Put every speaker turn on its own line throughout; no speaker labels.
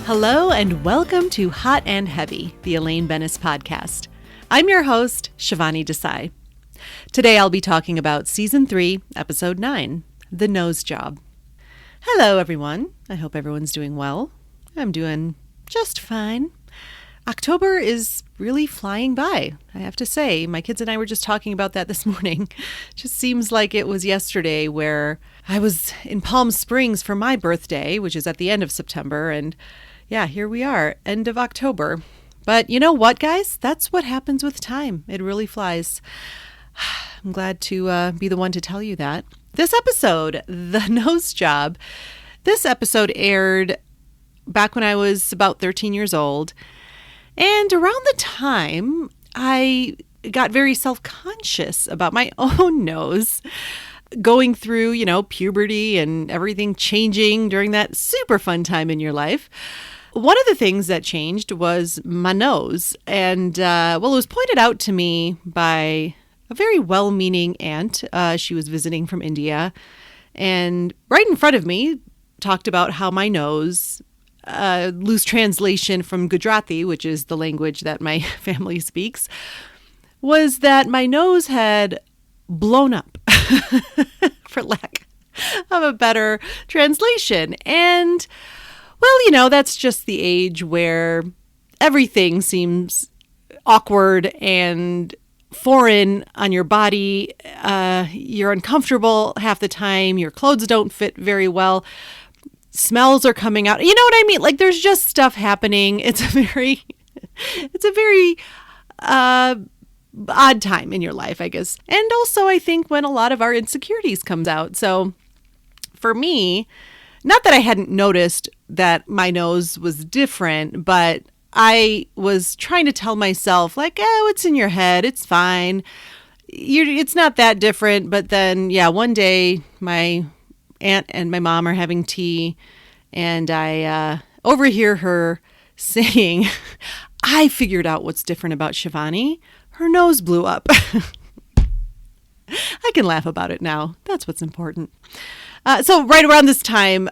Hello and welcome to Hot and Heavy, the Elaine podcast. I'm your host, Shivani Desai. Today I'll be talking about Season 3, Episode 9, The Nose Job. Hello everyone. I hope everyone's doing well. I'm doing just fine. October is really flying by, I have to say. My kids and I were just talking about that this morning. Just seems like it was yesterday where I was in Palm Springs for my birthday, which is at the end of September, and yeah, here we are, end of October. But you know what, guys? That's what happens with time. It really flies. I'm glad to be the one to tell you that. This episode, The Nose Job, this episode aired back when I was about 13 years old. And around the time, I got very self-conscious about my own nose, going through, puberty and everything changing during that super fun time in your life. One of the things that changed was my nose. And, it was pointed out to me by a very well-meaning aunt. She was visiting from India. And right in front of me, talked about how my nose, loose translation from Gujarati, which is the language that my family speaks, was that my nose had blown up, for lack of a better translation. And, well, that's just the age where everything seems awkward and foreign on your body. You're uncomfortable half the time. Your clothes don't fit very well. Smells are coming out. You know what I mean? Like there's just stuff happening. It's a very odd time in your life, I guess. And also I think when a lot of our insecurities comes out. So for me, not that I hadn't noticed that my nose was different, but I was trying to tell myself like, it's in your head. It's fine. It's not that different. But then, one day my aunt and my mom are having tea and I overhear her saying, I figured out what's different about Shivani. Her nose blew up. I can laugh about it now. That's what's important. So right around this time,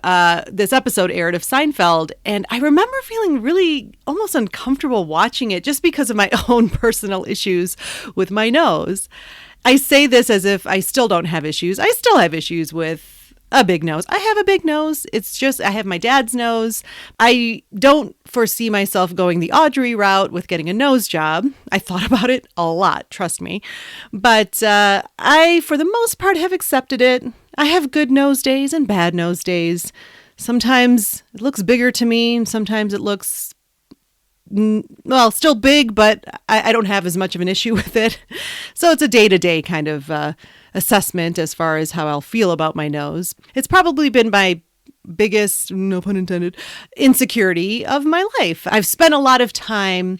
this episode aired of Seinfeld, and I remember feeling really almost uncomfortable watching it just because of my own personal issues with my nose. I say this as if I still don't have issues. I still have issues with a big nose. I have a big nose. It's just, I have my dad's nose. I don't foresee myself going the Audrey route with getting a nose job. I thought about it a lot, trust me. But I, for the most part, have accepted it. I have good nose days and bad nose days. Sometimes it looks bigger to me. Sometimes it looks, still big, but I don't have as much of an issue with it. So it's a day-to-day kind of assessment as far as how I'll feel about my nose. It's probably been my biggest, no pun intended, insecurity of my life. I've spent a lot of time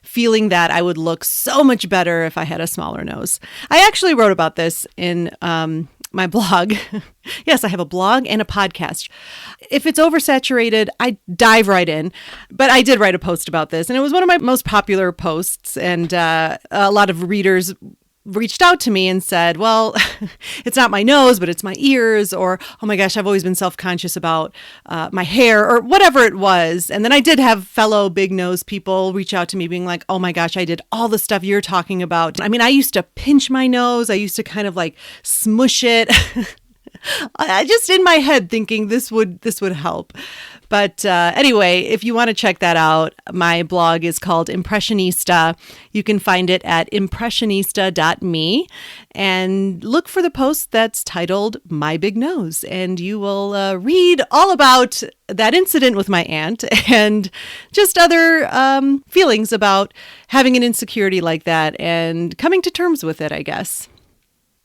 feeling that I would look so much better if I had a smaller nose. I actually wrote about this in my blog. Yes, I have a blog and a podcast. If it's oversaturated, I dive right in. But I did write a post about this, and it was one of my most popular posts. And a lot of readers reached out to me and said, well, it's not my nose, but it's my ears, or, oh my gosh, I've always been self-conscious about my hair, or whatever it was. And then I did have fellow big nose people reach out to me being like, oh my gosh, I did all the stuff you're talking about. I mean, I used to pinch my nose. I used to kind of like smush it. I just in my head thinking this would help. But anyway, if you want to check that out, my blog is called Impressionista. You can find it at impressionista.me and look for the post that's titled My Big Nose. And you will read all about that incident with my aunt and just other feelings about having an insecurity like that and coming to terms with it, I guess.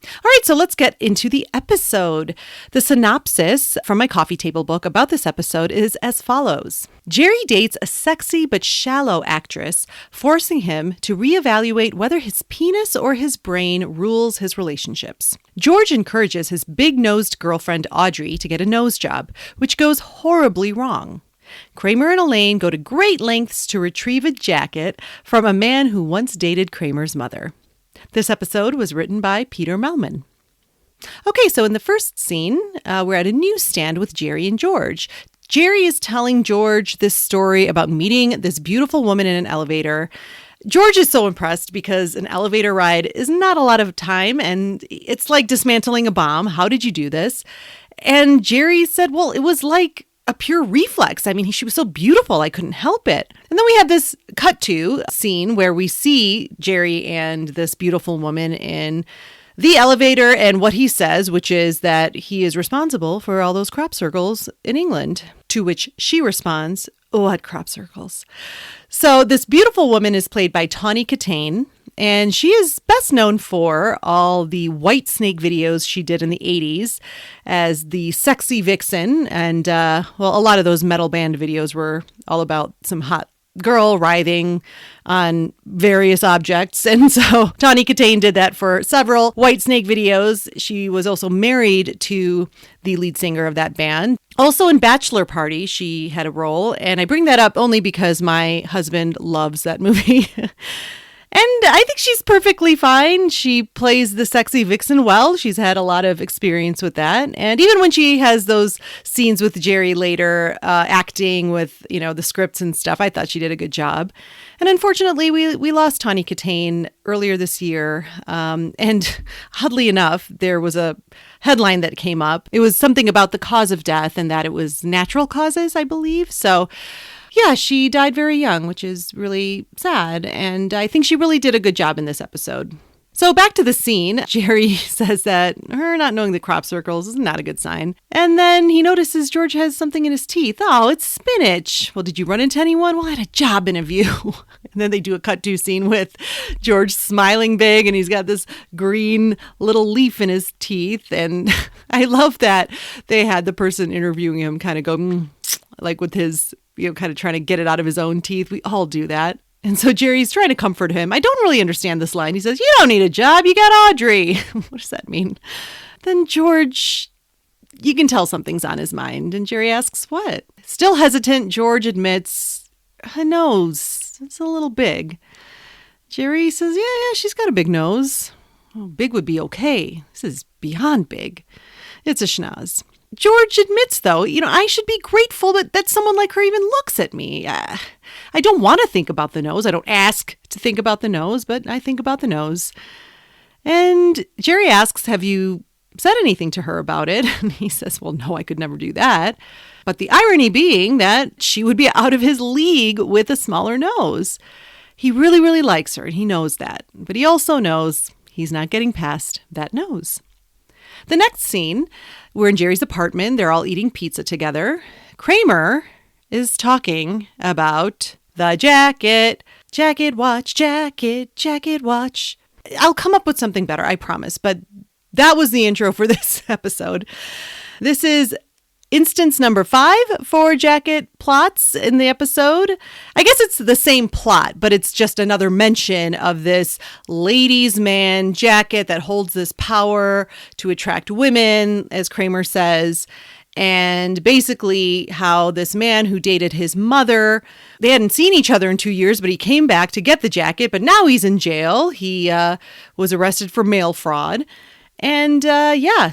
All right, so let's get into the episode. The synopsis from my coffee table book about this episode is as follows. Jerry dates a sexy but shallow actress, forcing him to reevaluate whether his penis or his brain rules his relationships. George encourages his big-nosed girlfriend Audrey to get a nose job, which goes horribly wrong. Kramer and Elaine go to great lengths to retrieve a jacket from a man who once dated Kramer's mother. This episode was written by Peter Melman. Okay, so in the first scene, we're at a newsstand with Jerry and George. Jerry is telling George this story about meeting this beautiful woman in an elevator. George is so impressed because an elevator ride is not a lot of time and it's like dismantling a bomb. How did you do this? And Jerry said, well, it was like a pure reflex. I mean, she was so beautiful, I couldn't help it. And then we have this cut to scene where we see Jerry and this beautiful woman in the elevator and what he says, which is that he is responsible for all those crop circles in England, to which she responds, what crop circles? So this beautiful woman is played by Tawny Kitaen, and she is best known for all the White Snake videos she did in the 80s as the sexy vixen. And, a lot of those metal band videos were all about some hot girl writhing on various objects. And so Tawny Kitaen did that for several White Snake videos. She was also married to the lead singer of that band. Also in Bachelor Party, she had a role. And I bring that up only because my husband loves that movie. And I think she's perfectly fine. She plays the sexy vixen well. She's had a lot of experience with that. And even when she has those scenes with Jerry later, acting with, the scripts and stuff, I thought she did a good job. And unfortunately, we lost Tawny Kitaen earlier this year. And oddly enough, there was a headline that came up. It was something about the cause of death and that it was natural causes, I believe. So yeah, she died very young, which is really sad. And I think she really did a good job in this episode. So back to the scene, Jerry says that her not knowing the crop circles is not a good sign. And then he notices George has something in his teeth. Oh, it's spinach. Well, did you run into anyone? Well, I had a job interview. And then they do a cut-to scene with George smiling big and he's got this green little leaf in his teeth. And I love that they had the person interviewing him kind of go, like with his, kind of trying to get it out of his own teeth. We all do that. And so Jerry's trying to comfort him. I don't really understand this line. He says, you don't need a job. You got Audrey. What does that mean? Then George, you can tell something's on his mind. And Jerry asks, what? Still hesitant, George admits, her nose, it's a little big. Jerry says, yeah, she's got a big nose. Oh, big would be okay. This is beyond big. It's a schnoz. George admits, though, I should be grateful that someone like her even looks at me. I don't want to think about the nose. I don't ask to think about the nose, but I think about the nose. And Jerry asks, have you said anything to her about it? And he says, well, no, I could never do that. But the irony being that she would be out of his league with a smaller nose. He really, really likes her, and he knows that. But he also knows he's not getting past that nose. The next scene, we're in Jerry's apartment. They're all eating pizza together. Kramer is talking about the jacket watch. I'll come up with something better, I promise. But that was the intro for this episode. This is instance number 5 for jacket plots in the episode. I guess it's the same plot, but it's just another mention of this ladies' man jacket that holds this power to attract women, as Kramer says. And basically how this man who dated his mother, they hadn't seen each other in 2 years, but he came back to get the jacket, but now he's in jail. He was arrested for mail fraud. And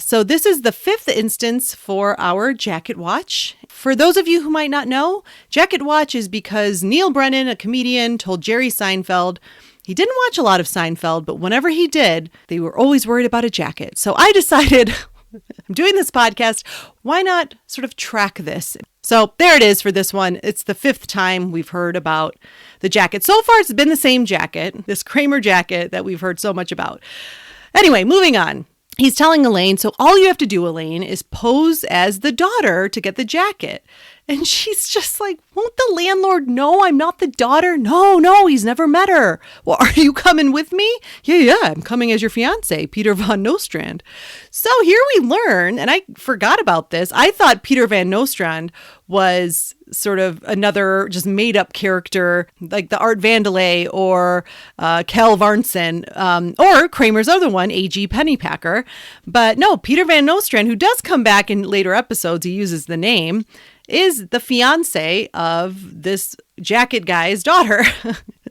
so this is the 5th instance for our jacket watch. For those of you who might not know, jacket watch is because Neil Brennan, a comedian, told Jerry Seinfeld he didn't watch a lot of Seinfeld, but whenever he did, they were always worried about a jacket. So I decided, I'm doing this podcast, why not sort of track this? So there it is for this one. It's the 5th time we've heard about the jacket. So far, it's been the same jacket, this Kramer jacket that we've heard so much about. Anyway, moving on. He's telling Elaine, so all you have to do, Elaine, is pose as the daughter to get the jacket. And she's just like, won't the landlord know I'm not the daughter? No, he's never met her. Well, are you coming with me? Yeah, I'm coming as your fiance, Peter Van Nostrand. So here we learn, and I forgot about this. I thought Peter Van Nostrand was sort of another just made up character like the Art Vandelay or Cal Varnson or Kramer's other one, A.G. Pennypacker. But no, Peter Van Nostrand, who does come back in later episodes, he uses the name, is the fiance of this jacket guy's daughter.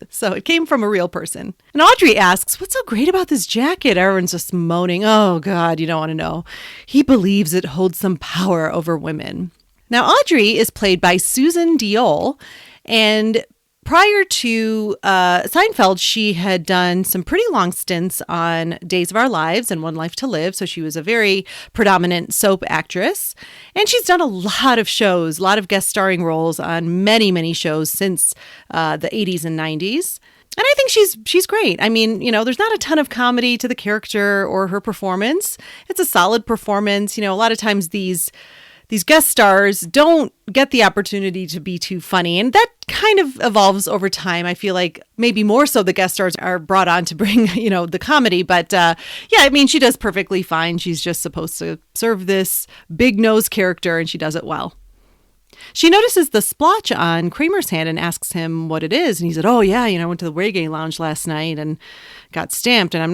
So it came from a real person. And Audrey asks, what's so great about this jacket? Everyone's just moaning. Oh, God, you don't want to know. He believes it holds some power over women. Now, Audrey is played by Susan Diol, and prior to Seinfeld, she had done some pretty long stints on Days of Our Lives and One Life to Live, so she was a very predominant soap actress. And she's done a lot of shows, a lot of guest starring roles on many, many shows since the 80s and 90s. And I think she's great. I mean, there's not a ton of comedy to the character or her performance. It's a solid performance. A lot of times these guest stars don't get the opportunity to be too funny. And that kind of evolves over time. I feel like maybe more so the guest stars are brought on to bring, the comedy. But she does perfectly fine. She's just supposed to serve this big nose character, and she does it well. She notices the splotch on Kramer's hand and asks him what it is. And he said, oh, yeah, I went to the reggae lounge last night and got stamped, and I'm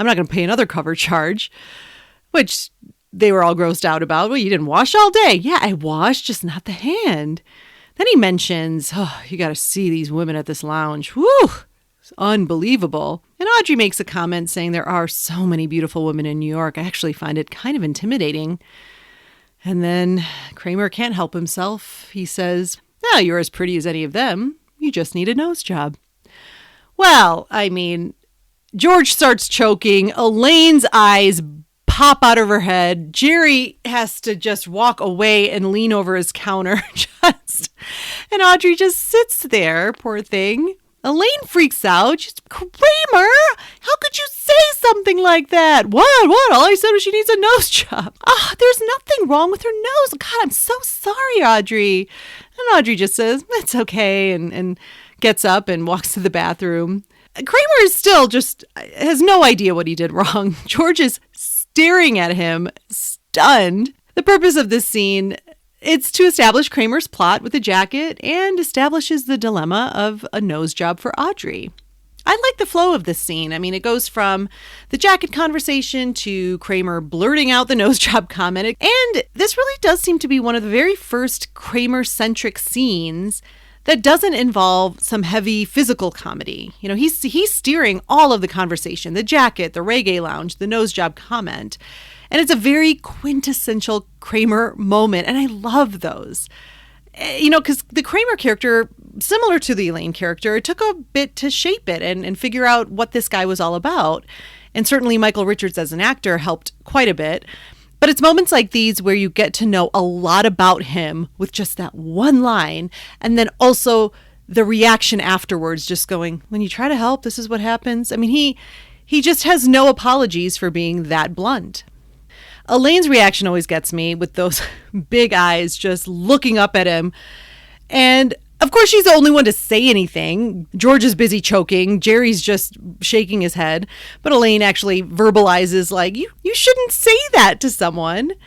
not going to pay another cover charge, which they were all grossed out about. Well, you didn't wash all day. Yeah, I washed, just not the hand. Then he mentions, oh, you got to see these women at this lounge. Whew, it's unbelievable. And Audrey makes a comment saying there are so many beautiful women in New York. I actually find it kind of intimidating. And then Kramer can't help himself. He says, no, you're as pretty as any of them. You just need a nose job. Well, George starts choking. Elaine's eyes pop out of her head. Jerry has to just walk away and lean over his counter. And Audrey just sits there, poor thing. Elaine freaks out. She's, Kramer, how could you say something like that? What? All I said was she needs a nose job. There's nothing wrong with her nose. God, I'm so sorry, Audrey. And Audrey just says, it's okay, and gets up and walks to the bathroom. Kramer is still just has no idea what he did wrong. George is staring at him, stunned. The purpose of this scene, it's to establish Kramer's plot with the jacket and establishes the dilemma of a nose job for Audrey. I like the flow of this scene. It goes from the jacket conversation to Kramer blurting out the nose job comment. And this really does seem to be one of the very first Kramer-centric scenes that doesn't involve some heavy physical comedy. He's steering all of the conversation, the jacket, the reggae lounge, the nose job comment. And it's a very quintessential Kramer moment. And I love those. Because the Kramer character, similar to the Elaine character, it took a bit to shape it and figure out what this guy was all about. And certainly Michael Richards as an actor helped quite a bit. But it's moments like these where you get to know a lot about him with just that one line. And then also the reaction afterwards, just going, when you try to help, this is what happens. He just has no apologies for being that blunt. Elaine's reaction always gets me with those big eyes just looking up at him. And of course, she's the only one to say anything. George is busy choking. Jerry's just shaking his head. But Elaine actually verbalizes like, you shouldn't say that to someone. And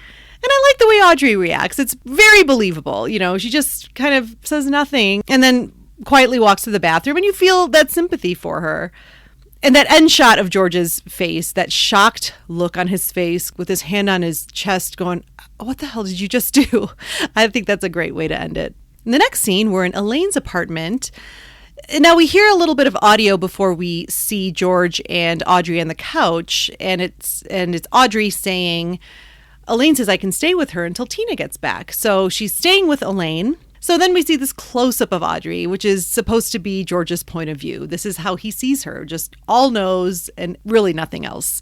I like the way Audrey reacts. It's very believable. She just kind of says nothing and then quietly walks to the bathroom, and you feel that sympathy for her. And that end shot of George's face, that shocked look on his face with his hand on his chest going, what the hell did you just do? I think that's a great way to end it. In the next scene, we're in Elaine's apartment. Now, we hear a little bit of audio before we see George and Audrey on the couch, and it's Audrey saying, Elaine says I can stay with her until Tina gets back. So she's staying with Elaine. So then we see this close-up of Audrey, which is supposed to be George's point of view. This is how he sees her, just all nose and really nothing else.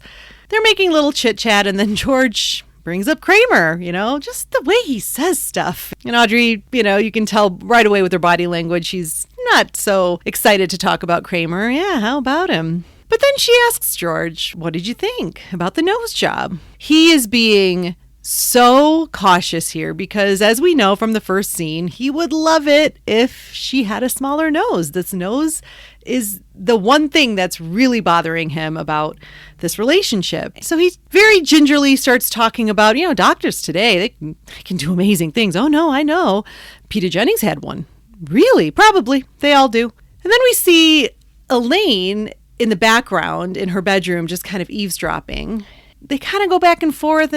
They're making a little chit-chat, and then George brings up Kramer, just the way he says stuff. And Audrey, you can tell right away with her body language, she's not so excited to talk about Kramer. Yeah, how about him? But then she asks George, what did you think about the nose job? He is being so cautious here because, as we know from the first scene, he would love it if she had a smaller nose. This nose is the one thing that's really bothering him about this relationship. So he very gingerly starts talking about, doctors today, they can do amazing things. Oh, no, I know. Peter Jennings had one. Really? Probably. They all do. And then we see Elaine in the background in her bedroom just kind of eavesdropping. They kind of go back and forth.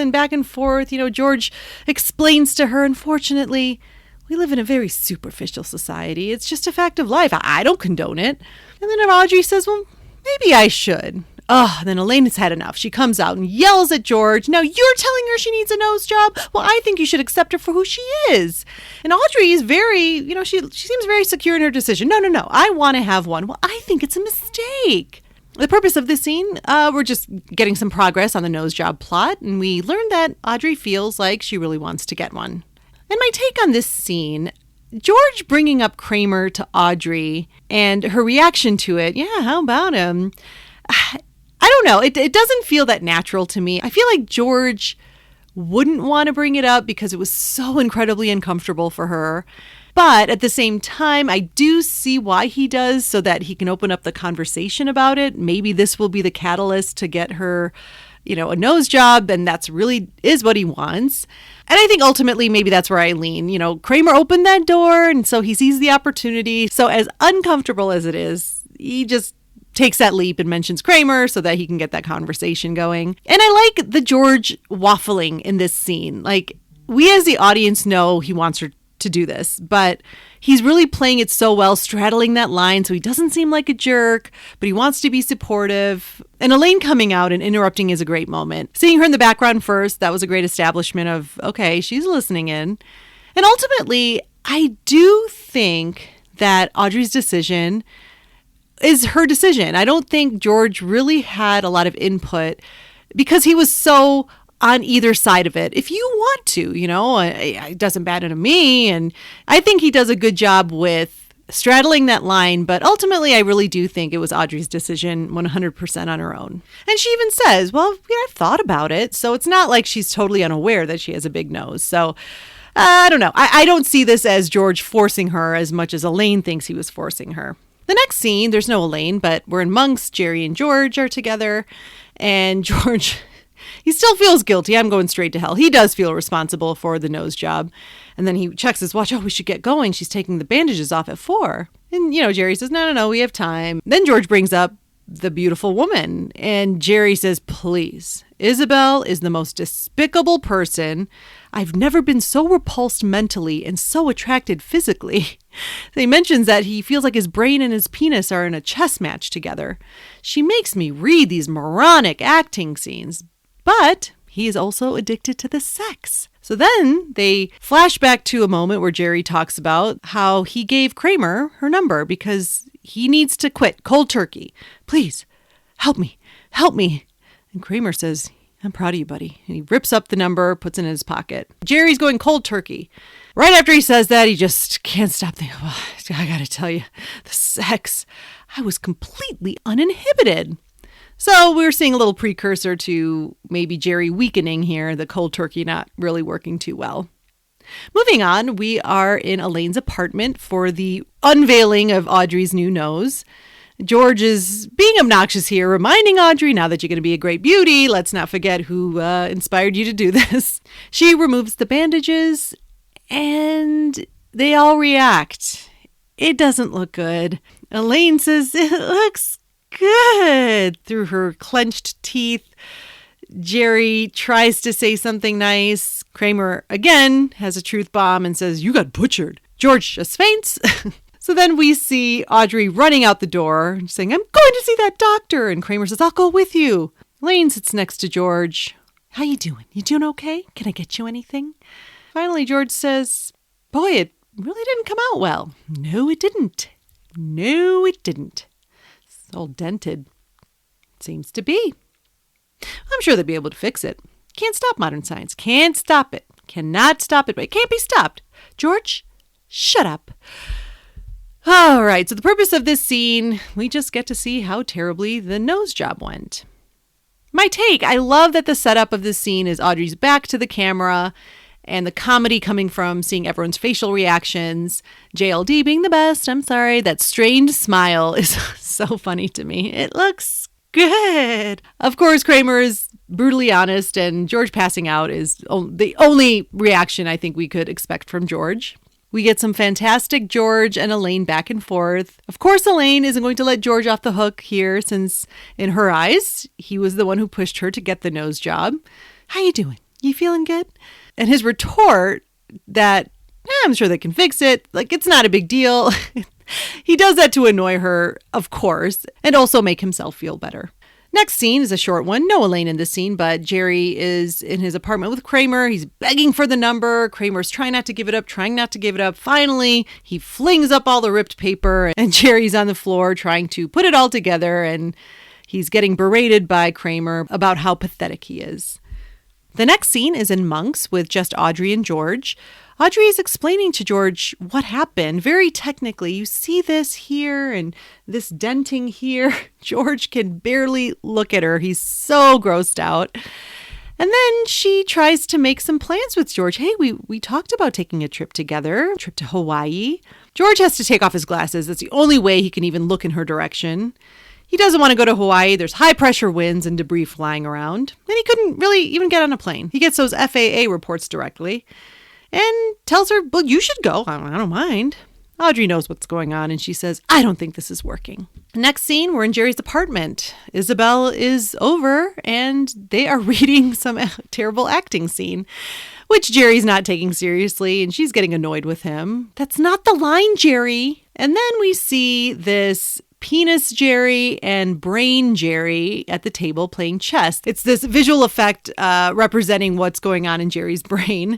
George explains to her, unfortunately, we live in a very superficial society. It's just a fact of life. I don't condone it. And then Audrey says, well, maybe I should. Oh, then Elaine has had enough. She comes out and yells at George. Now you're telling her she needs a nose job? Well, I think you should accept her for who she is. And Audrey is very, she seems very secure in her decision. No. I want to have one. Well, I think it's a mistake. The purpose of this scene, we're just getting some progress on the nose job plot. And we learn that Audrey feels like she really wants to get one. And my take on this scene, George bringing up Kramer to Audrey and her reaction to it. Yeah, how about him? I don't know. It doesn't feel that natural to me. I feel like George wouldn't want to bring it up because it was so incredibly uncomfortable for her. But at the same time, I do see why he does, so that he can open up the conversation about it. Maybe this will be the catalyst to get her, a nose job, and that's really is what he wants. And I think ultimately maybe that's where I lean. Kramer opened that door, and so he sees the opportunity. So as uncomfortable as it is, he just takes that leap and mentions Kramer so that he can get that conversation going. And I like the George waffling in this scene. Like, we as the audience know he wants her to do this, but he's really playing it so well, straddling that line so he doesn't seem like a jerk, but he wants to be supportive. And Elaine coming out and interrupting is a great moment. Seeing her in the background first, that was a great establishment of, okay, she's listening in. And ultimately, I do think that Audrey's decision is her decision. I don't think George really had a lot of input because he was so on either side of it. If you want to, it doesn't matter to me. And I think he does a good job with straddling that line. But ultimately, I really do think it was Audrey's decision 100% on her own. And she even says, well, I've thought about it. So it's not like she's totally unaware that she has a big nose. So I don't know. I don't see this as George forcing her as much as Elaine thinks he was forcing her. The next scene, there's no Elaine, but we're in Monk's. Jerry and George are together. And George, he still feels guilty. I'm going straight to hell. He does feel responsible for the nose job. And then he checks his watch. Oh, we should get going. She's taking the bandages off at 4. And, Jerry says, no, we have time. Then George brings up the beautiful woman. And Jerry says, please, Isabel is the most despicable person. I've never been so repulsed mentally and so attracted physically. He mentions that he feels like his brain and his penis are in a chess match together. She makes me read these moronic acting scenes, but he is also addicted to the sex. So then they flash back to a moment where Jerry talks about how he gave Kramer her number because he needs to quit cold turkey. Please, help me. And Kramer says, I'm proud of you, buddy. And he rips up the number, puts it in his pocket. Jerry's going cold turkey. Right after he says that, he just can't stop thinking, oh, I gotta tell you, the sex, I was completely uninhibited. So we're seeing a little precursor to maybe Jerry weakening here, the cold turkey not really working too well. Moving on, we are in Elaine's apartment for the unveiling of Audrey's new nose. George is being obnoxious here, reminding Audrey, now that you're going to be a great beauty, let's not forget who inspired you to do this. She removes the bandages, and they all react. It doesn't look good. Elaine says, it looks good, through her clenched teeth. Jerry tries to say something nice. Kramer, again, has a truth bomb and says, you got butchered. George just faints. So then we see Audrey running out the door, saying, I'm going to see that doctor. And Kramer says, I'll go with you. Elaine sits next to George. How you doing? You doing okay? Can I get you anything? Finally, George says, boy, it really didn't come out well. No, it didn't. It's all dented. Seems to be. I'm sure they'll be able to fix it. Can't stop modern science. Can't stop it. Cannot stop it, but it can't be stopped. George, shut up. All right, so the purpose of this scene, we just get to see how terribly the nose job went. My take, I love that the setup of this scene is Audrey's back to the camera and the comedy coming from seeing everyone's facial reactions. JLD being the best, I'm sorry. That strained smile is so funny to me. It looks good. Of course, Kramer is brutally honest, and George passing out is the only reaction I think we could expect from George. We get some fantastic George and Elaine back and forth. Of course, Elaine isn't going to let George off the hook here, since in her eyes, he was the one who pushed her to get the nose job. How you doing? You feeling good? And his retort that, I'm sure they can fix it. Like, it's not a big deal. He does that to annoy her, of course, and also make himself feel better. Next scene is a short one. No Elaine in this scene, but Jerry is in his apartment with Kramer. He's begging for the number. Kramer's trying not to give it up. Finally, he flings up all the ripped paper, and Jerry's on the floor trying to put it all together, and he's getting berated by Kramer about how pathetic he is. The next scene is in Monk's with just Audrey and George. Audrey is explaining to George what happened very technically. You see this here and this denting here. George can barely look at her. He's so grossed out. And then she tries to make some plans with George. Hey, we talked about taking a trip together, a trip to Hawaii. George has to take off his glasses. That's the only way he can even look in her direction. He doesn't want to go to Hawaii. There's high pressure winds and debris flying around. And he couldn't really even get on a plane. He gets those FAA reports directly and tells her, well, you should go. I don't mind. Audrey knows what's going on, and she says, I don't think this is working. Next scene, we're in Jerry's apartment. Isabel is over, and they are reading some terrible acting scene, which Jerry's not taking seriously, and she's getting annoyed with him. That's not the line, Jerry. And then we see this Penis Jerry and Brain Jerry at the table playing chess. It's this visual effect representing what's going on in Jerry's brain.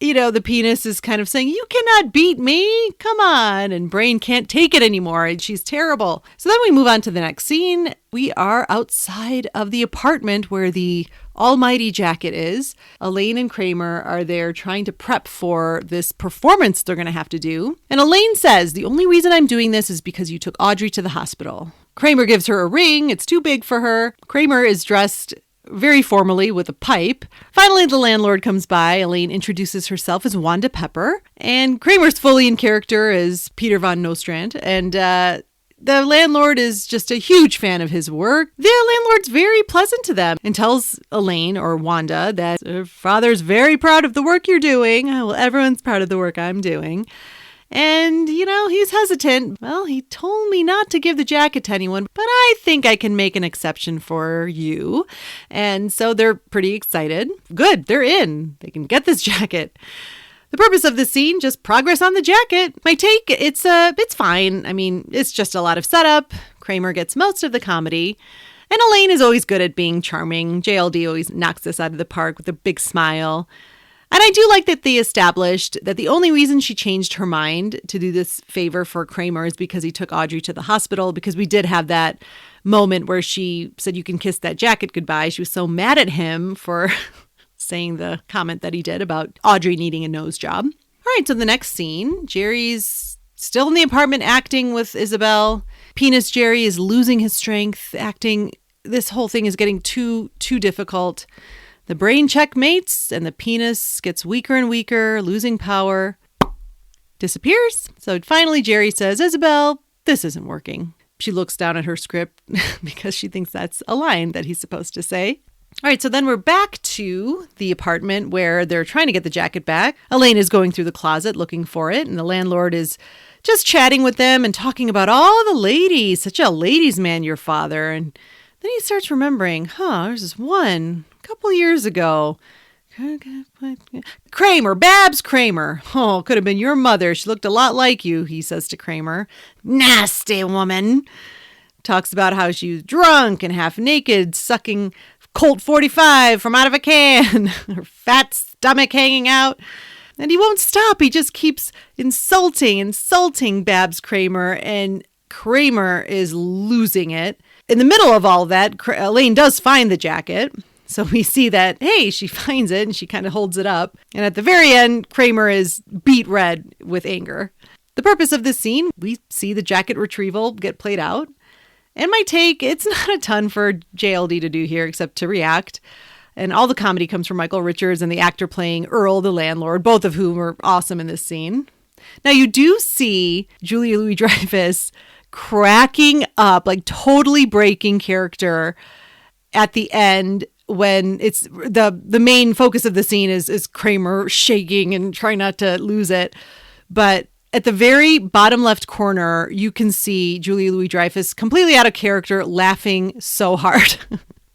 You know, the penis is kind of saying, you cannot beat me, come on. And Brain can't take it anymore, and she's terrible. So then we move on to the next scene. We are outside of the apartment where the almighty jacket is. Elaine and Kramer are there trying to prep for this performance they're going to have to do. And Elaine says, the only reason I'm doing this is because you took Audrey to the hospital. Kramer gives her a ring. It's too big for her. Kramer is dressed very formally with a pipe. Finally, the landlord comes by. Elaine introduces herself as Wanda Pepper. And Kramer's fully in character as Peter von Nostrand. And the landlord is just a huge fan of his work. The landlord's very pleasant to them and tells Elaine or Wanda that her father's very proud of the work you're doing. Well, everyone's proud of the work I'm doing. And, you know, he's hesitant. Well, he told me not to give the jacket to anyone, but I think I can make an exception for you. And so they're pretty excited. Good, they're in. They can get this jacket. The purpose of the scene, just progress on the jacket. My take, it's fine. I mean, it's just a lot of setup. Kramer gets most of the comedy. And Elaine is always good at being charming. JLD always knocks this out of the park with a big smile. And I do like that they established that the only reason she changed her mind to do this favor for Kramer is because he took Audrey to the hospital, because we did have that moment where she said, you can kiss that jacket goodbye. She was so mad at him for saying the comment that he did about Audrey needing a nose job. All right, so the next scene, Jerry's still in the apartment acting with Isabel. Penis Jerry is losing his strength, acting. This whole thing is getting too difficult. The brain checkmates and the penis gets weaker and weaker, losing power, disappears. So finally Jerry says, Isabel, this isn't working. She looks down at her script because she thinks that's a line that he's supposed to say. All right, so then we're back to the apartment where they're trying to get the jacket back. Elaine is going through the closet looking for it, and the landlord is just chatting with them and talking about all the ladies. Such a ladies' man, your father. And then he starts remembering, there's this one a couple years ago. Kramer, Babs Kramer. Oh, could have been your mother. She looked a lot like you, he says to Kramer. Nasty woman. Talks about how she was drunk and half naked, sucking Colt 45 from out of a can, her fat stomach hanging out. And he won't stop. He just keeps insulting Babs Kramer, and Kramer is losing it. In the middle of all that, Elaine does find the jacket. So we see that, hey, she finds it and she kind of holds it up. And at the very end, Kramer is beet red with anger. The purpose of this scene, we see the jacket retrieval get played out. And my take, it's not a ton for JLD to do here except to react. And all the comedy comes from Michael Richards and the actor playing Earl, the landlord, both of whom are awesome in this scene. Now, you do see Julia Louis-Dreyfus cracking up, like totally breaking character at the end when it's the main focus of the scene is Kramer shaking and trying not to lose it. But at the very bottom left corner, you can see Julia Louis-Dreyfus completely out of character, laughing so hard.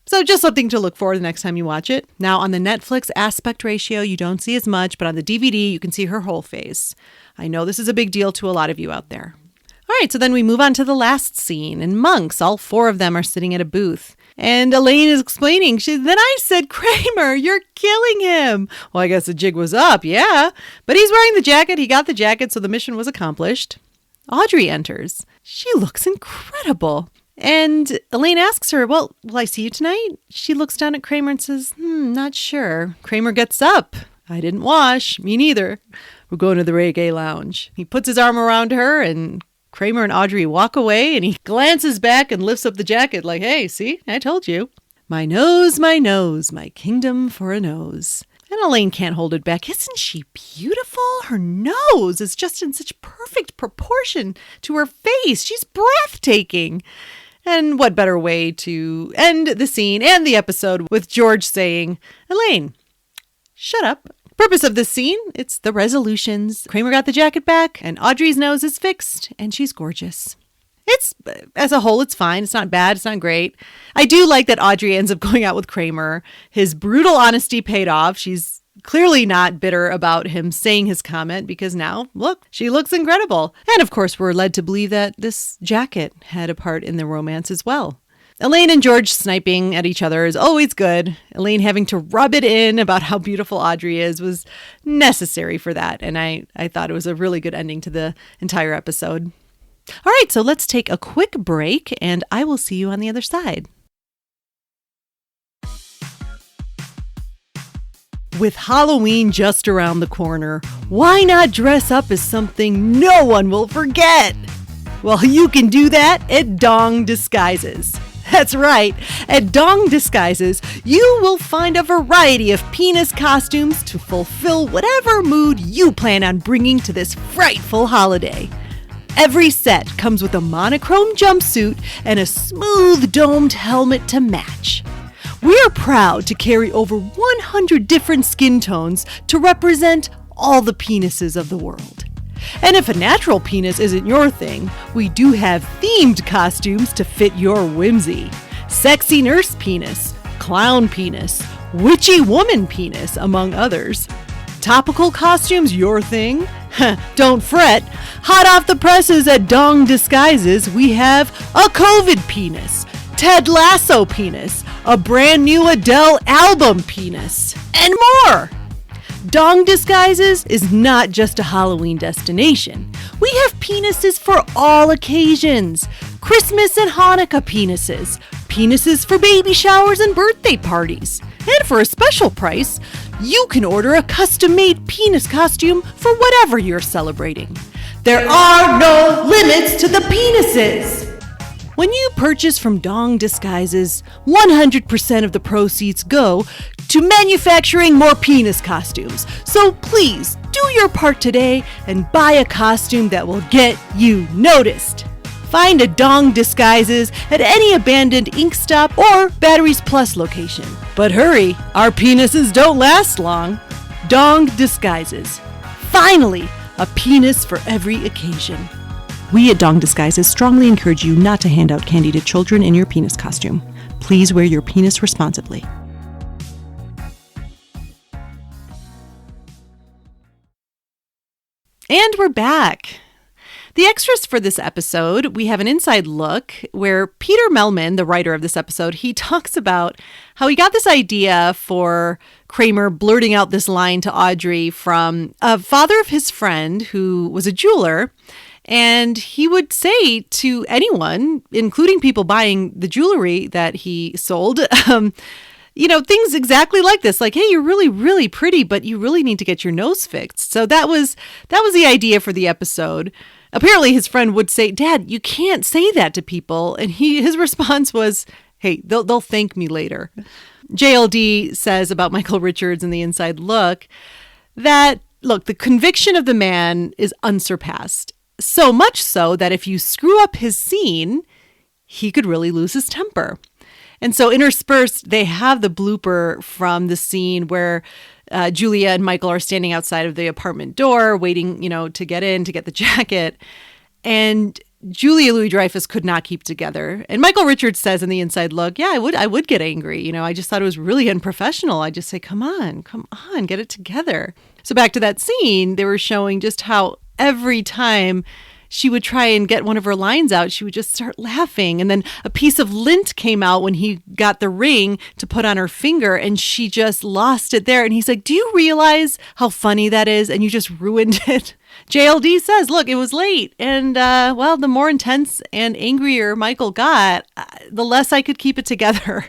So just something to look for the next time you watch it. Now, on the Netflix aspect ratio, you don't see as much, but on the DVD, you can see her whole face. I know this is a big deal to a lot of you out there. All right, so then we move on to the last scene. And monks, all 4 of them are sitting at a booth. And Elaine is explaining, then I said, Kramer, you're killing him. Well, I guess the jig was up, yeah. But he's wearing the jacket. He got the jacket, so the mission was accomplished. Audrey enters. She looks incredible. And Elaine asks her, well, will I see you tonight? She looks down at Kramer and says, not sure. Kramer gets up. I didn't wash. Me neither. We're going to the reggae lounge. He puts his arm around her, and Kramer and Audrey walk away, and he glances back and lifts up the jacket like, hey, see, I told you. My nose, my kingdom for a nose. And Elaine can't hold it back. Isn't she beautiful? Her nose is just in such perfect proportion to her face. She's breathtaking. And what better way to end the scene and the episode with George saying, Elaine, shut up. Purpose of this scene, it's the resolutions. Kramer got the jacket back, and Audrey's nose is fixed, and she's gorgeous. As a whole, it's fine. It's not bad. It's not great. I do like that Audrey ends up going out with Kramer. His brutal honesty paid off. She's clearly not bitter about him saying his comment because now, look, she looks incredible. And of course, we're led to believe that this jacket had a part in the romance as well. Elaine and George sniping at each other is always good. Elaine having to rub it in about how beautiful Audrey is was necessary for that. And I thought it was a really good ending to the entire episode. All right, so let's take a quick break and I will see you on the other side. With Halloween just around the corner, why not dress up as something no one will forget? Well, you can do that at Dong Disguises. That's right. At Dong Disguises, you will find a variety of penis costumes to fulfill whatever mood you plan on bringing to this frightful holiday. Every set comes with a monochrome jumpsuit and a smooth domed helmet to match. We are proud to carry over 100 different skin tones to represent all the penises of the world. And if a natural penis isn't your thing, we do have themed costumes to fit your whimsy. Sexy nurse penis, clown penis, witchy woman penis, among others. Topical costumes your thing? Don't fret. Hot off the presses at Dong Disguises, we have a COVID penis, Ted Lasso penis, a brand new Adele album penis, and more. Dong Disguises is not just a Halloween destination. We have penises for all occasions. Christmas and Hanukkah penises. Penises for baby showers and birthday parties. And for a special price, you can order a custom-made penis costume for whatever you're celebrating. There are no limits to the penises! When you purchase from Dong Disguises, 100% of the proceeds go to manufacturing more penis costumes. So please, do your part today and buy a costume that will get you noticed. Find a Dong Disguises at any abandoned Ink Stop or Batteries Plus location. But hurry, our penises don't last long. Dong Disguises. Finally, a penis for every occasion. We at Dong Disguises strongly encourage you not to hand out candy to children in your penis costume. Please wear your penis responsibly. And we're back. The extras for this episode, we have an inside look where Peter Melman, the writer of this episode, he talks about how he got this idea for Kramer blurting out this line to Audrey from a father of his friend who was a jeweler. And he would say to anyone, including people buying the jewelry that he sold, things exactly like this. Like, hey, you're really, really pretty, but you really need to get your nose fixed. So that was the idea for the episode. Apparently, his friend would say, Dad, you can't say that to people. And his response was, hey, they'll thank me later. JLD says about Michael Richards in the inside look that, look, the conviction of the man is unsurpassed. So much so that if you screw up his scene, he could really lose his temper. And so interspersed, they have the blooper from the scene where Julia and Michael are standing outside of the apartment door waiting, to get in, to get the jacket. And Julia Louis-Dreyfus could not keep together. And Michael Richards says in the inside look, yeah, I would get angry. I just thought it was really unprofessional. I just say, come on, get it together. So back to that scene, they were showing just how every time she would try and get one of her lines out, she would just start laughing. And then a piece of lint came out when he got the ring to put on her finger, and she just lost it there. And he's like, do you realize how funny that is? And you just ruined it. JLD says, look, it was late. And, well, the more intense and angrier Michael got, the less I could keep it together.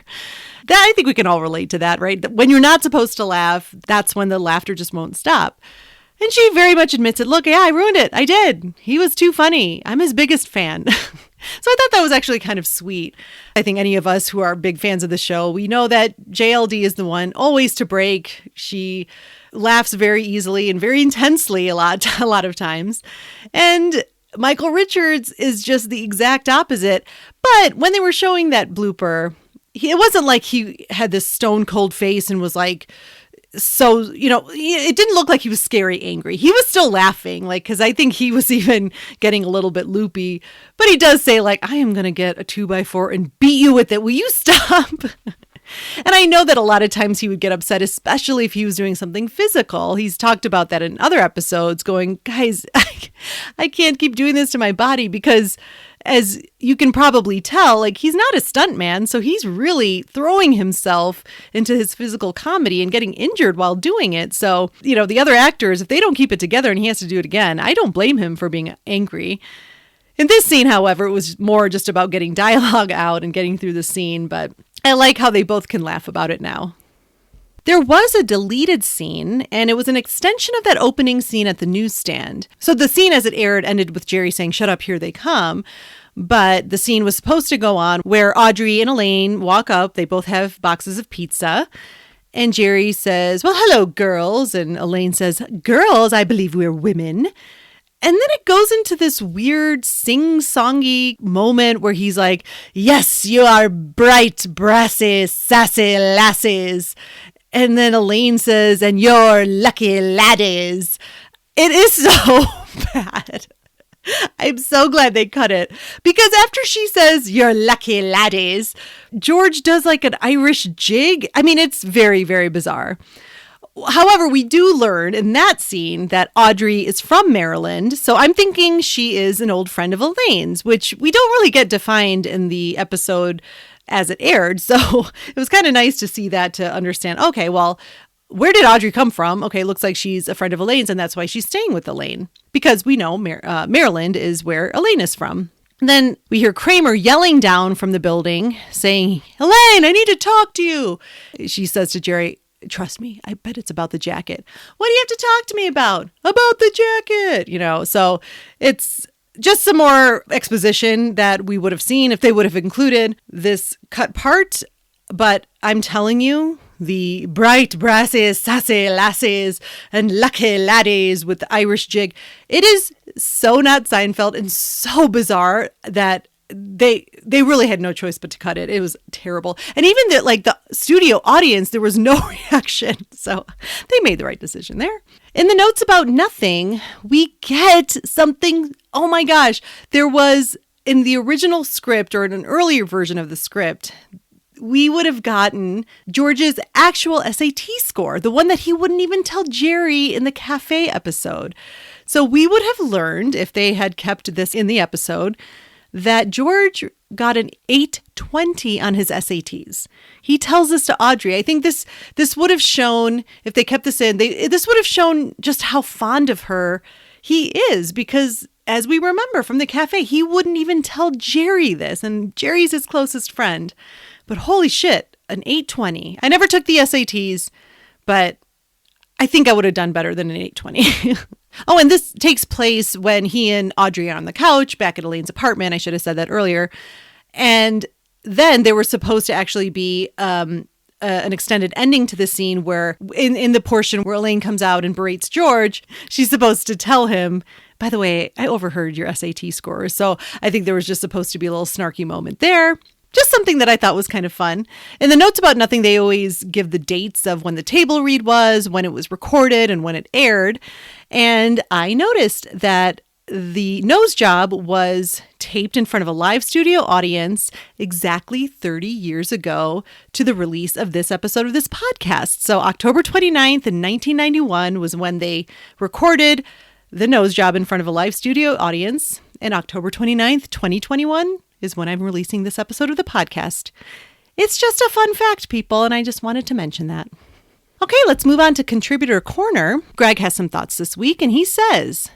I think we can all relate to that, right? When you're not supposed to laugh, that's when the laughter just won't stop. And she very much admits it. Look, yeah, I ruined it. I did. He was too funny. I'm his biggest fan. So I thought that was actually kind of sweet. I think any of us who are big fans of the show, we know that JLD is the one always to break. She laughs very easily and very intensely a lot of times. And Michael Richards is just the exact opposite. But when they were showing that blooper, it wasn't like he had this stone cold face and was like, so, it didn't look like he was scary angry. He was still laughing, because I think he was even getting a little bit loopy. But he does say, I am going to get a 2x4 and beat you with it. Will you stop? And I know that a lot of times he would get upset, especially if he was doing something physical. He's talked about that in other episodes, going, guys, I can't keep doing this to my body because, as you can probably tell, he's not a stuntman, so he's really throwing himself into his physical comedy and getting injured while doing it. So, the other actors, if they don't keep it together and he has to do it again, I don't blame him for being angry. In this scene, however, it was more just about getting dialogue out and getting through the scene, but I like how they both can laugh about it now. There was a deleted scene, and it was an extension of that opening scene at the newsstand. So the scene as it aired ended with Jerry saying, "Shut up, here they come." But the scene was supposed to go on where Audrey and Elaine walk up. They both have boxes of pizza. And Jerry says, "Well, hello, girls." And Elaine says, "Girls, I believe we're women." And then it goes into this weird sing-songy moment where he's like, "Yes, you are bright, brassy, sassy lasses." And then Elaine says, "And you're lucky laddies." It is so bad. I'm so glad they cut it, because after she says, "You're lucky laddies," George does an Irish jig. I mean, it's very, very bizarre. However, we do learn in that scene that Audrey is from Maryland, so I'm thinking she is an old friend of Elaine's, which we don't really get defined in the episode as it aired. So it was kind of nice to see that, to understand, okay, well, where did Audrey come from? Okay, looks like she's a friend of Elaine's, and that's why she's staying with Elaine, because we know Maryland is where Elaine is from. And then we hear Kramer yelling down from the building saying, "Elaine, I need to talk to you." She says to Jerry, "Trust me, I bet it's about the jacket." "What do you have to talk to me about?" "About the jacket." So it's just some more exposition that we would have seen if they would have included this cut part. But I'm telling you, the bright, brassy, sassy lassies and lucky laddies with the Irish jig, it is so not Seinfeld and so bizarre that they really had no choice but to cut it. It was terrible. And even the studio audience, there was no reaction. So they made the right decision there. In the notes about nothing, we get something. Oh my gosh. There was, in the original script, or in an earlier version of the script, we would have gotten George's actual SAT score, the one that he wouldn't even tell Jerry in the cafe episode. So we would have learned, if they had kept this in the episode, that George got an 820 on his SATs. He tells this to Audrey. I think this would have shown, if they kept this in, this would have shown just how fond of her he is, because as we remember from the cafe, he wouldn't even tell Jerry this, and Jerry's his closest friend. But holy shit, an 820. I never took the SATs, but I think I would have done better than an 820. Oh, and this takes place when he and Audrey are on the couch back at Elaine's apartment. I should have said that earlier. And then there was supposed to actually be an extended ending to the scene where in the portion where Elaine comes out and berates George, she's supposed to tell him, "By the way, I overheard your SAT scores." So I think there was just supposed to be a little snarky moment there. Just something that I thought was kind of fun. In the notes about nothing, they always give the dates of when the table read was, when it was recorded, and when it aired. And I noticed that the nose job was taped in front of a live studio audience exactly 30 years ago to the release of this episode of this podcast. So October 29th in 1991 was when they recorded the nose job in front of a live studio audience. and October 29th, 2021 is when I'm releasing this episode of the podcast. It's just a fun fact, people, and I just wanted to mention that. Okay, let's move on to Contributor Corner. Greg has some thoughts this week, and he says,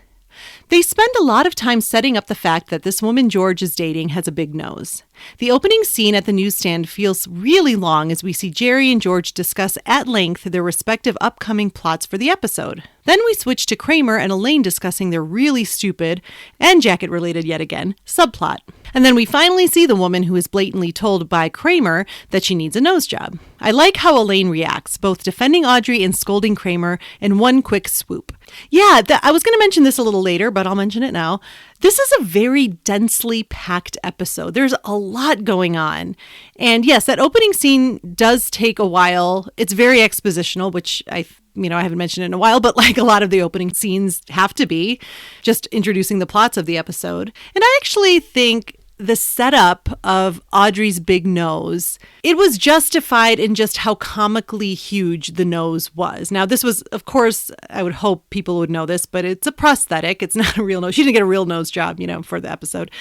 they spend a lot of time setting up the fact that this woman George is dating has a big nose. The opening scene at the newsstand feels really long as we see Jerry and George discuss at length their respective upcoming plots for the episode. Then we switch to Kramer and Elaine discussing their really stupid, and jacket-related yet again, subplot. And then we finally see the woman who is blatantly told by Kramer that she needs a nose job. I like how Elaine reacts, both defending Audrey and scolding Kramer in one quick swoop. Yeah, I was going to mention this a little later, but I'll mention it now. This is a very densely packed episode. There's a lot going on. And yes, that opening scene does take a while. It's very expositional, which I haven't mentioned it in a while, but like a lot of the opening scenes have to be, just introducing the plots of the episode. And I actually think the setup of Audrey's big nose, it was justified in just how comically huge the nose was. Now, this was, of course, I would hope people would know this, but it's a prosthetic. It's not a real nose. She didn't get a real nose job, for the episode.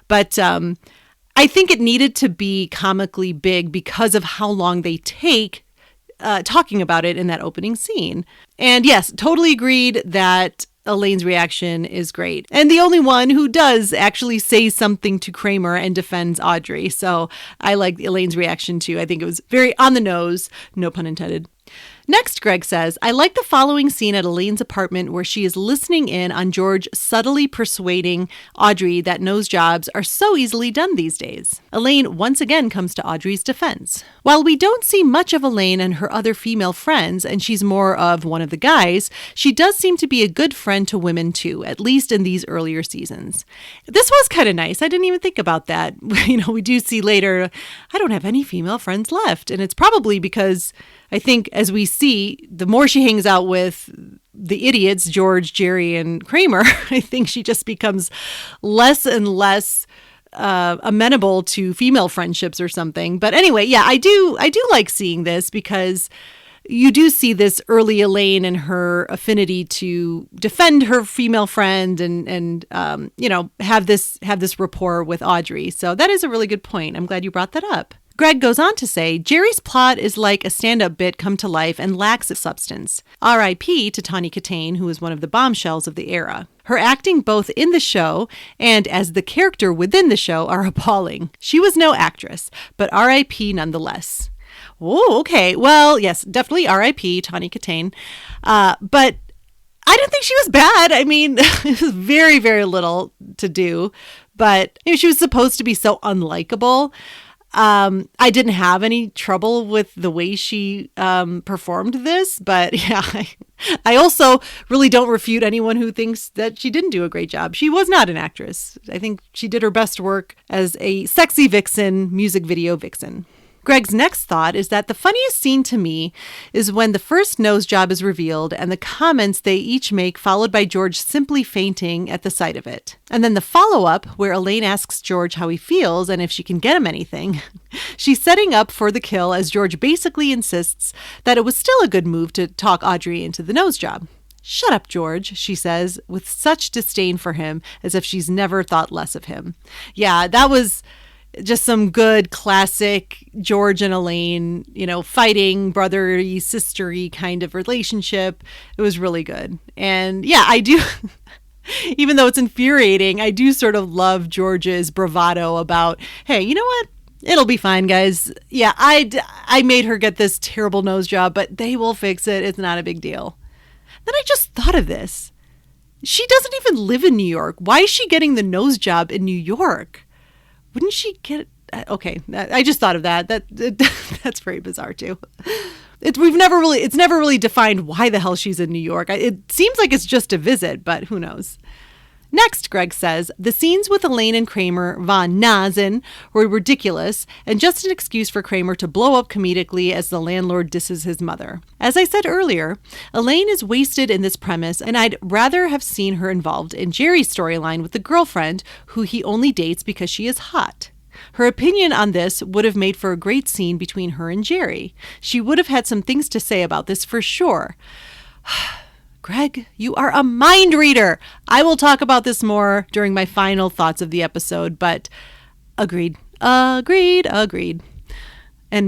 But I think it needed to be comically big because of how long they take talking about it in that opening scene. And yes, totally agreed that Elaine's reaction is great. And the only one who does actually say something to Kramer and defends Audrey. So I like Elaine's reaction too. I think it was very on the nose, no pun intended. Next, Greg says, I like the following scene at Elaine's apartment where she is listening in on George subtly persuading Audrey that nose jobs are so easily done these days. Elaine once again comes to Audrey's defense. While we don't see much of Elaine and her other female friends, and she's more of one of the guys, she does seem to be a good friend to women too, at least in these earlier seasons. This was kind of nice. I didn't even think about that. We do see later, I don't have any female friends left. And it's probably because I think as we see, the more she hangs out with the idiots, George, Jerry, and Kramer, I think she just becomes less and less amenable to female friendships or something. But anyway, yeah, I do like seeing this because you do see this early Elaine and her affinity to defend her female friend and have this rapport with Audrey. So that is a really good point. I'm glad you brought that up. Greg goes on to say, Jerry's plot is like a stand-up bit come to life and lacks its substance. R.I.P. to Tawny Katane, who is one of the bombshells of the era. Her acting both in the show and as the character within the show are appalling. She was no actress, but R.I.P. nonetheless. Oh, okay. Well, yes, definitely R.I.P. Tawny Katane. But I didn't think she was bad. I mean, it was very, very little to do, but she was supposed to be so unlikable. I didn't have any trouble with the way she performed this, but yeah, I also really don't refute anyone who thinks that she didn't do a great job. She was not an actress. I think she did her best work as a sexy vixen, music video vixen. Greg's next thought is that the funniest scene to me is when the first nose job is revealed and the comments they each make, followed by George simply fainting at the sight of it. And then the follow-up where Elaine asks George how he feels and if she can get him anything. She's setting up for the kill as George basically insists that it was still a good move to talk Audrey into the nose job. Shut up, George, she says, with such disdain for him as if she's never thought less of him. Yeah, that was just some good classic George and Elaine, fighting, brother-y, sister-y kind of relationship. It was really good. And yeah, I do, even though it's infuriating, I do sort of love George's bravado about, hey, you know what? It'll be fine, guys. Yeah, I made her get this terrible nose job, but they will fix it. It's not a big deal. Then I just thought of this. She doesn't even live in New York. Why is she getting the nose job in New York? Wouldn't she get... Okay, I just thought of that. That's very bizarre, too. It's never really defined why the hell she's in New York. It seems like it's just a visit, but who knows? Next, Greg says, the scenes with Elaine and Kramer von Nasen were ridiculous and just an excuse for Kramer to blow up comedically as the landlord disses his mother. As I said earlier, Elaine is wasted in this premise, and I'd rather have seen her involved in Jerry's storyline with the girlfriend who he only dates because she is hot. Her opinion on this would have made for a great scene between her and Jerry. She would have had some things to say about this for sure. Greg, you are a mind reader. I will talk about this more during my final thoughts of the episode, but agreed. And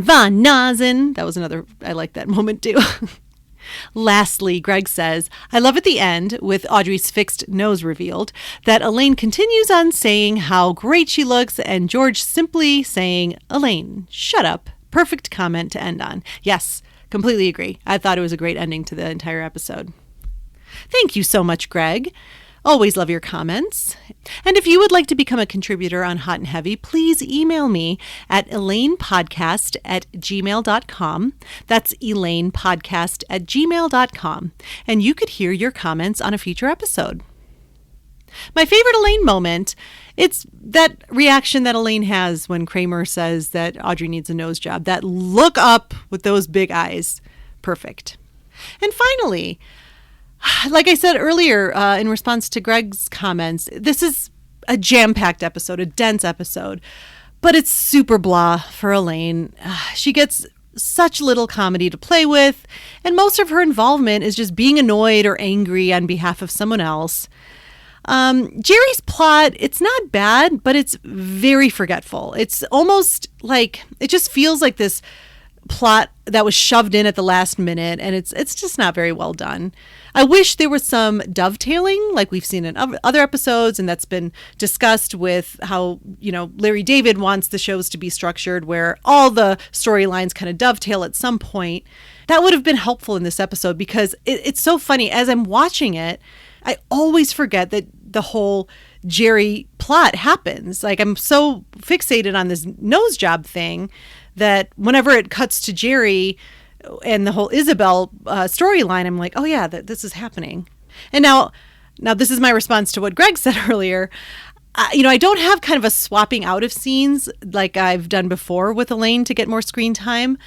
Van Nazen, that was another, I like that moment too. Lastly, Greg says, I love at the end, with Audrey's fixed nose revealed, that Elaine continues on saying how great she looks and George simply saying, Elaine, shut up. Perfect comment to end on. Yes, completely agree. I thought it was a great ending to the entire episode. Thank you so much, Greg. Always love your comments. And if you would like to become a contributor on Hot and Heavy, please email me at elainepodcast@gmail.com. That's elainepodcast@gmail.com. And you could hear your comments on a future episode. My favorite Elaine moment, it's that reaction that Elaine has when Kramer says that Audrey needs a nose job. That look up with those big eyes. Perfect. And finally, like I said earlier, in response to Greg's comments, this is a jam-packed episode, a dense episode, but it's super blah for Elaine. She gets such little comedy to play with, and most of her involvement is just being annoyed or angry on behalf of someone else. Jerry's plot, it's not bad, but it's very forgetful. It's almost like, it just feels like this plot that was shoved in at the last minute, and it's just not very well done. I wish there was some dovetailing like we've seen in other episodes, and that's been discussed with how, Larry David wants the shows to be structured where all the storylines kind of dovetail at some point. That would have been helpful in this episode, because it's so funny. As I'm watching it, I always forget that the whole Jerry plot happens. Like, I'm so fixated on this nose job thing that whenever it cuts to Jerry and the whole Isabel storyline, I'm like, oh yeah, this is happening. And now this is my response to what Greg said earlier. I don't have kind of a swapping out of scenes like I've done before with Elaine to get more screen time,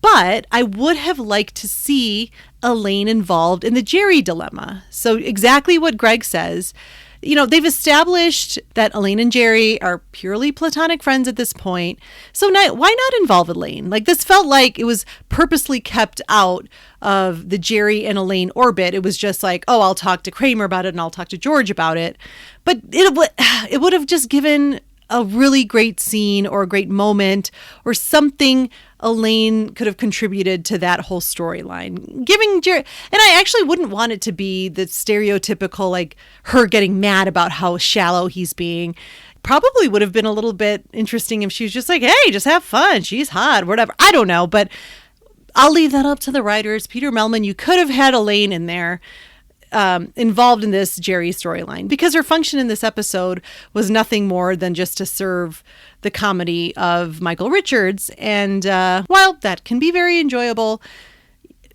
but I would have liked to see Elaine involved in the Jerry dilemma. So exactly what Greg says. They've established that Elaine and Jerry are purely platonic friends at this point. So why not involve Elaine? Like, this felt like it was purposely kept out of the Jerry and Elaine orbit. It was just like, oh, I'll talk to Kramer about it and I'll talk to George about it. But it would have just given a really great scene or a great moment or something Elaine could have contributed to that whole storyline. Giving Jerry, and I actually wouldn't want it to be the stereotypical, like, her getting mad about how shallow he's being. Probably would have been a little bit interesting if she was just like, hey, just have fun. She's hot, whatever. I don't know, but I'll leave that up to the writers. Peter Melman, you could have had Elaine in there, involved in this Jerry storyline, because her function in this episode was nothing more than just to serve the comedy of Michael Richards. And while that can be very enjoyable,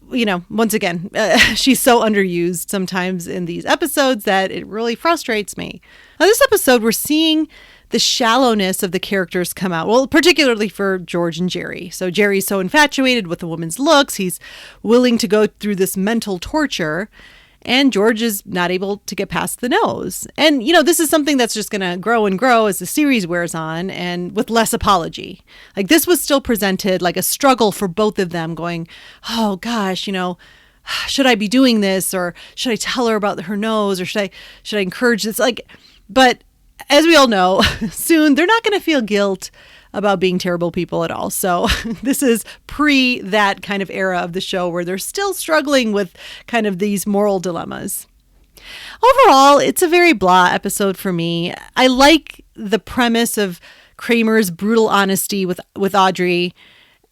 once again, she's so underused sometimes in these episodes that it really frustrates me. Now, this episode, we're seeing the shallowness of the characters come out. Well, particularly for George and Jerry. So Jerry's so infatuated with the woman's looks, he's willing to go through this mental torture. And George is not able to get past the nose. And, this is something that's just going to grow and grow as the series wears on, and with less apology. Like, this was still presented like a struggle for both of them, going, oh gosh, should I be doing this? Or should I tell her about her nose? Or should I encourage this? But as we all know, soon they're not going to feel guilt about being terrible people at all. So this is pre that kind of era of the show where they're still struggling with kind of these moral dilemmas. Overall, it's a very blah episode for me. I like the premise of Kramer's brutal honesty with Audrey.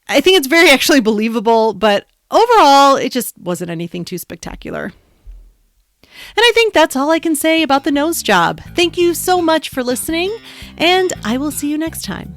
I think it's very actually believable, but overall, it just wasn't anything too spectacular. And I think that's all I can say about the nose job. Thank you so much for listening, and I will see you next time.